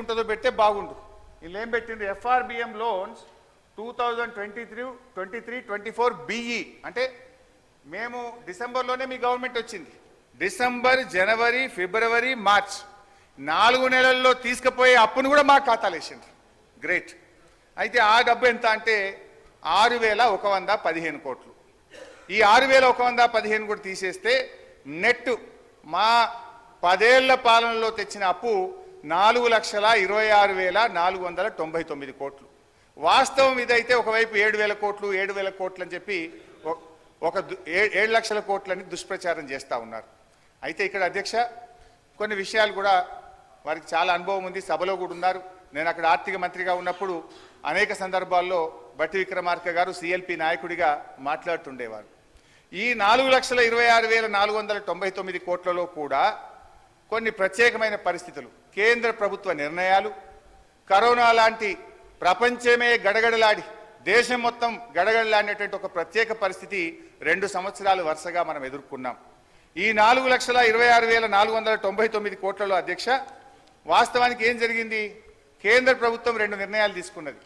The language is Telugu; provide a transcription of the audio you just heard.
ఉంటుందో పెడితే బాగుండు. వీళ్ళు ఏం పెట్టిండ్రు, FRBM లోన్స్ 2023-24 BE అంటే మేము డిసెంబర్లోనే మీ గవర్నమెంట్ వచ్చింది. డిసెంబర్, జనవరి, ఫిబ్రవరి, మార్చ్ 4 నెలల్లో తీసుకుపోయే అప్పును కూడా మా ఖాతాలు వేసిండ్రు. గ్రేట్. అయితే ఆ డబ్బు ఎంత అంటే 6,115 కోట్లు. ఈ 6,115 కూడా తీసేస్తే నెట్ మా 10 ఏళ్ల పాలనలో తెచ్చిన అప్పు 4,26,499 కోట్లు. వాస్తవం ఇదైతే ఒకవైపు 7,000 కోట్లు 7,000 కోట్లు అని చెప్పి ఒక 7 లక్షల కోట్లని దుష్ప్రచారం చేస్తూ ఉన్నారు. అయితే ఇక్కడ అధ్యక్ష కొన్ని విషయాలు కూడా వారికి చాలా అనుభవం ఉంది, సభలో కూడా ఉన్నారు. నేను అక్కడ ఆర్థిక మంత్రిగా ఉన్నప్పుడు అనేక సందర్భాల్లో బట్టి విక్రమార్క గారు CLP నాయకుడిగా మాట్లాడుతుండేవారు. ఈ 4,26,499 కోట్లలో కూడా కొన్ని ప్రత్యేకమైన పరిస్థితులు, కేంద్ర ప్రభుత్వ నిర్ణయాలు, కరోనా లాంటి ప్రపంచమే గడగడలాడి దేశం మొత్తం గడగడలాడినటువంటి ఒక ప్రత్యేక పరిస్థితి 2 సంవత్సరాలు వరుసగా మనం ఎదుర్కొన్నాం. ఈ 4,26,499 కోట్లలో అధ్యక్ష వాస్తవానికి ఏం జరిగింది, కేంద్ర ప్రభుత్వం 2 నిర్ణయాలు తీసుకున్నది.